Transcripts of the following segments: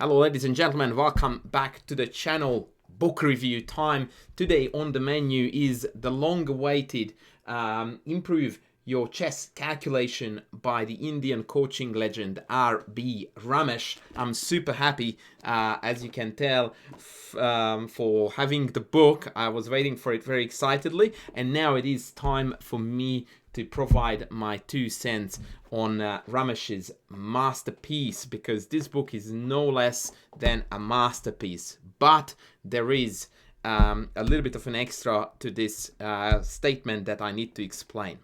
Hello ladies and gentlemen, welcome back to the channel. Book review time. Today on the menu is the long-awaited Improve Your Chess Calculation by the Indian coaching legend RB Ramesh. I'm super happy, as you can tell, for having the book. I was waiting for it very excitedly, and now it is time for me to provide my 2 cents on Ramesh's masterpiece, because this book is no less than a masterpiece. But there is a little bit of an extra to this statement that I need to explain.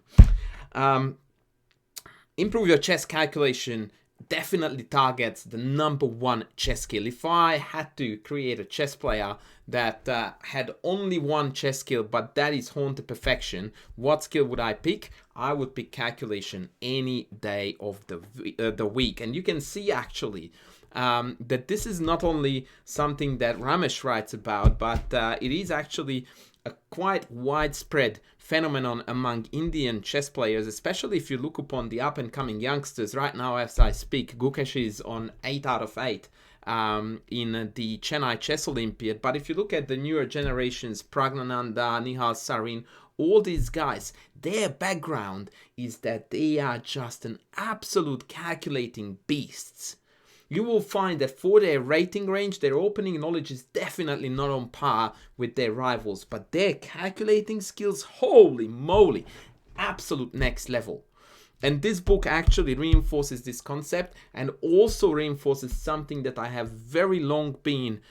Improve Your Chess Calculation definitely targets the #1 chess skill. If I had to create a chess player that had only one chess skill, but that is honed to perfection, what skill would I pick? I would pick calculation any day of the week. And you can see actually that this is not only something that Ramesh writes about, but it is actually a quite widespread phenomenon among Indian chess players, especially if you look upon the up-and-coming youngsters. Right now, as I speak, Gukesh is on 8 out of 8 in the Chennai Chess Olympiad. But if you look at the newer generations, Pragnananda, Nihal Sarin, all these guys, their background is that they are just an absolute calculating beasts. You will find that for their rating range, their opening knowledge is definitely not on par with their rivals, but their calculating skills, holy moly, absolute next level. And this book actually reinforces this concept and also reinforces something that I have very long been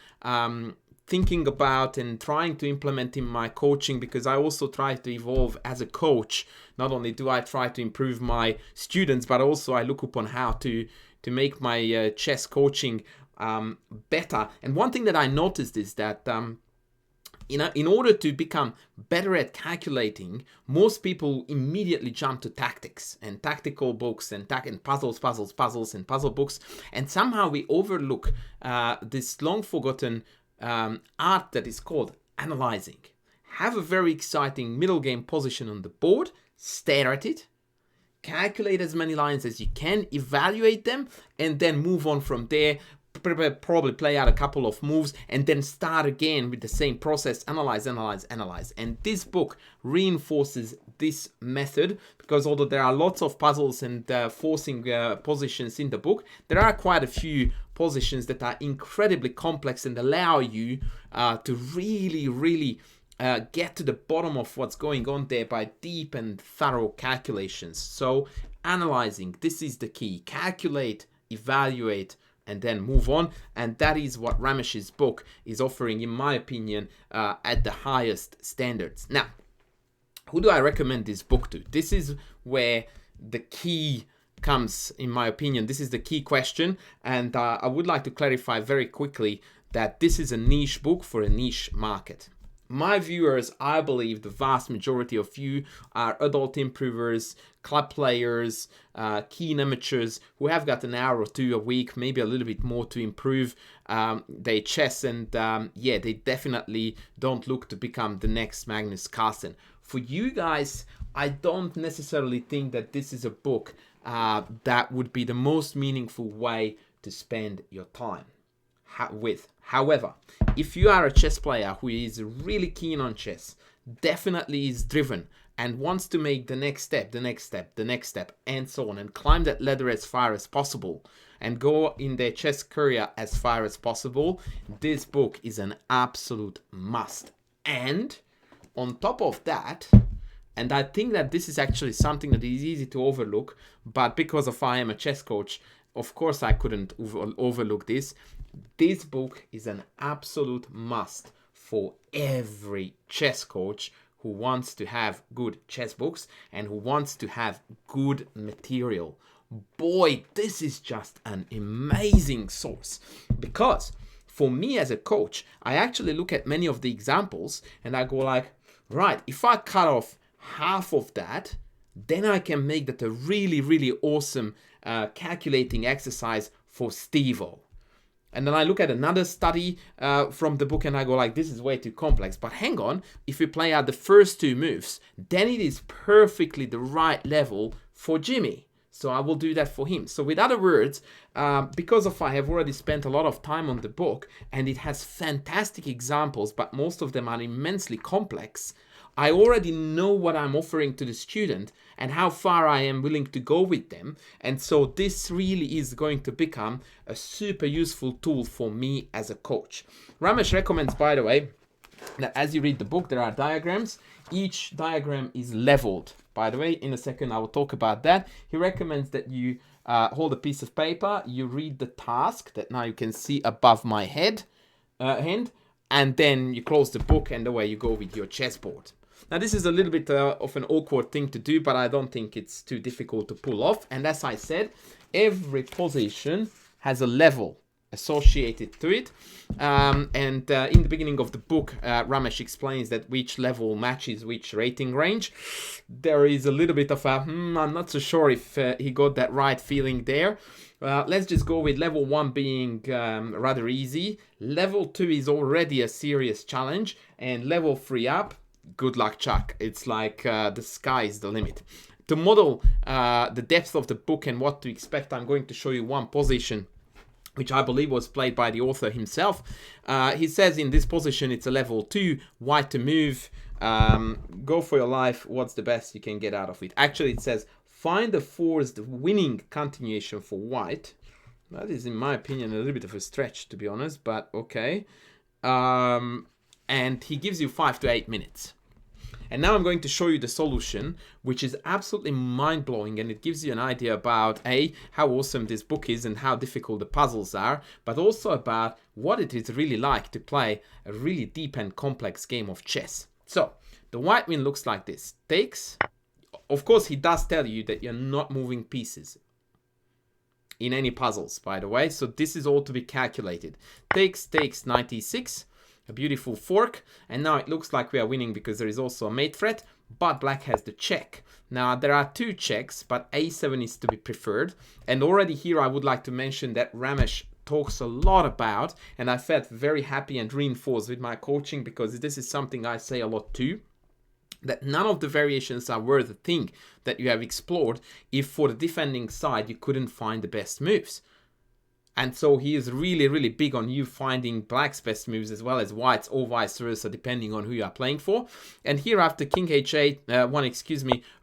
thinking about and trying to implement in my coaching, because I also try to evolve as a coach. Not only do I try to improve my students, but also I look upon how to make my chess coaching better. And one thing that I noticed is that in order to become better at calculating, most people immediately jump to tactics and tactical books and puzzles and puzzle books. And somehow we overlook this long forgotten art that is called analyzing. Have a very exciting middle game position on the board, stare at it, calculate as many lines as you can, evaluate them, and then move on from there. Probably play out a couple of moves and then start again with the same process. Analyze. And this book reinforces this method, because although there are lots of puzzles and forcing positions in the book, there are quite a few positions that are incredibly complex and allow you to really get to the bottom of what's going on there by deep and thorough calculations. So analyzing, this is the key. Calculate, evaluate, and then move on. And that is what Ramesh's book is offering, in my opinion, at the highest standards. Now, who do I recommend this book to? This is where the key comes, in my opinion. This is the key question. And I would like to clarify very quickly that this is a niche book for a niche market. My viewers, I believe the vast majority of you are adult improvers, club players, keen amateurs who have got an hour or two a week, maybe a little bit more, to improve their chess. And they definitely don't look to become the next Magnus Carlsen. For you guys, I don't necessarily think that this is a book that would be the most meaningful way to spend your time with. However, if you are a chess player who is really keen on chess, definitely is driven and wants to make the next step, and so on, and climb that ladder as far as possible and go in their chess career as far as possible, this book is an absolute must. And on top of that, and I think that this is actually something that is easy to overlook, but because I am a chess coach, of course I couldn't overlook this. This book is an absolute must for every chess coach who wants to have good chess books and who wants to have good material. Boy, this is just an amazing source, because for me as a coach, I actually look at many of the examples and I go like, right, if I cut off half of that, then I can make that a really awesome calculating exercise for Steve-O. And then I look at another study from the book and I go like, this is way too complex. But hang on, if we play out the first 2 moves, then it is perfectly the right level for Jimmy. So I will do that for him. So with other words, because of I have already spent a lot of time on the book and it has fantastic examples, but most of them are immensely complex, I already know what I'm offering to the student and how far I am willing to go with them. And so this really is going to become a super useful tool for me as a coach. Ramesh recommends, by the way, that as you read the book, there are diagrams. Each diagram is leveled. By the way, in a second, I will talk about that. He recommends that you hold a piece of paper, you read the task that now you can see above my hand, and then you close the book and away you go with your chessboard. Now, this is a little bit of an awkward thing to do, but I don't think it's too difficult to pull off. And as I said, every position has a level associated to it. In the beginning of the book, Ramesh explains that which level matches which rating range. There is a little bit of a, I'm not so sure if he got that right feeling there. Let's just go with level 1 being rather easy. Level 2 is already a serious challenge. And level 3 up, good luck, Chuck. It's like the sky is the limit. To model the depth of the book and what to expect, I'm going to show you one position which I believe was played by the author himself. He says in this position it's a level 2, white to move, go for your life, what's the best you can get out of it. Actually, it says find the forced winning continuation for white. That is, in my opinion, a little bit of a stretch, to be honest, but okay. And he gives you 5 to 8 minutes. And now I'm going to show you the solution, which is absolutely mind-blowing, and it gives you an idea about how awesome this book is and how difficult the puzzles are, but also about what it is really like to play a really deep and complex game of chess. So the white win looks like this. Takes. Of course, he does tell you that you're not moving pieces in any puzzles, by the way. So this is all to be calculated. Takes 96. A beautiful fork, and now it looks like we are winning because there is also a mate threat, but black has the check. Now there are 2 checks, but a7 is to be preferred. And already here I would like to mention that Ramesh talks a lot about, and I felt very happy and reinforced with my coaching, because this is something I say a lot too, that none of the variations are worth a thing that you have explored if for the defending side you couldn't find the best moves. And so he is really, really big on you finding black's best moves as well as white's, or vice versa, depending on who you are playing for. And here after king h8,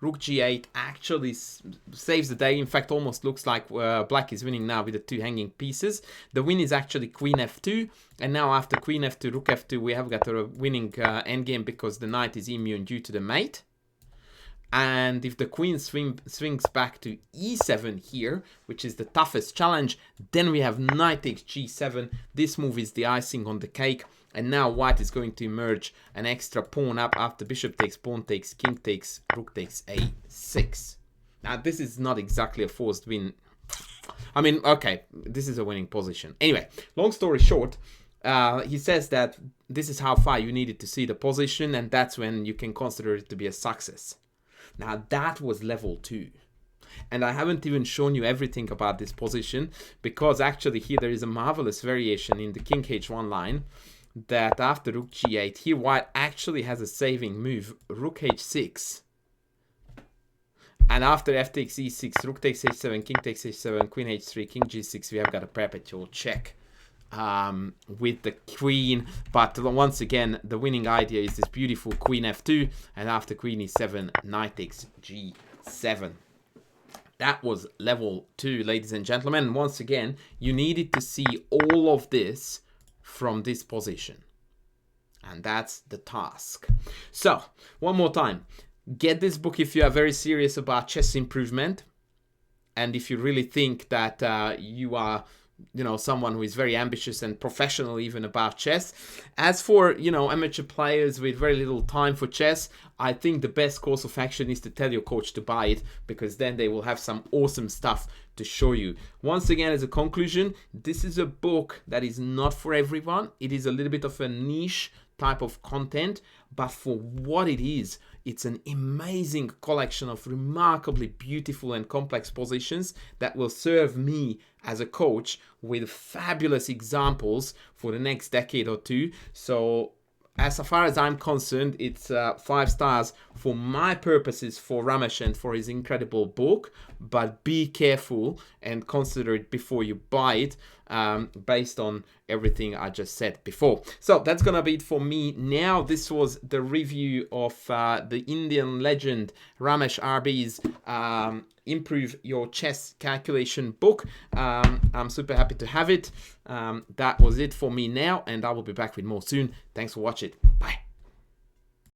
rook g8 actually saves the day. In fact, almost looks like black is winning now with the 2 hanging pieces. The win is actually queen f2. And now after queen f2, rook f2, we have got a winning endgame because the knight is immune due to the mate. And if the queen swings back to e7 here, which is the toughest challenge, then we have knight takes g7. This move is the icing on the cake. And now white is going to emerge an extra pawn up after bishop takes, pawn takes, king takes, rook takes a6. Now this is not exactly a forced win. I mean, okay, this is a winning position. Anyway, long story short, he says that this is how far you needed to see the position, and that's when you can consider it to be a success. Now that was level 2. And I haven't even shown you everything about this position, because actually here there is a marvelous variation in the king h1 line, that after rook g8, here white actually has a saving move, rook h6. And after f takes e6, rook takes h7, king takes h7, queen h3, king g6, we have got a perpetual check with the queen. But once again, the winning idea is this beautiful queen f2, and after queen e7, knight takes g7. That was level 2, ladies and gentlemen. Once again, you needed to see all of this from this position, and that's the task. So one more time, get this book if you are very serious about chess improvement, and if you really think that you are someone who is very ambitious and professional even about chess. As for, amateur players with very little time for chess, I think the best course of action is to tell your coach to buy it, because then they will have some awesome stuff to show you. Once again, as a conclusion, this is a book that is not for everyone. It is a little bit of a niche type of content, but for what it is, it's an amazing collection of remarkably beautiful and complex positions that will serve me as a coach with fabulous examples for the next decade or 2. So as far as I'm concerned, it's 5 stars for my purposes for Ramesh and for his incredible book. but be careful and consider it before you buy it, based on everything I just said before. So that's gonna be it for me now. This was the review of the Indian legend Ramesh RB's Improve Your Chess Calculation book. I'm super happy to have it. That was it for me now, and I will be back with more soon. Thanks for watching. Bye.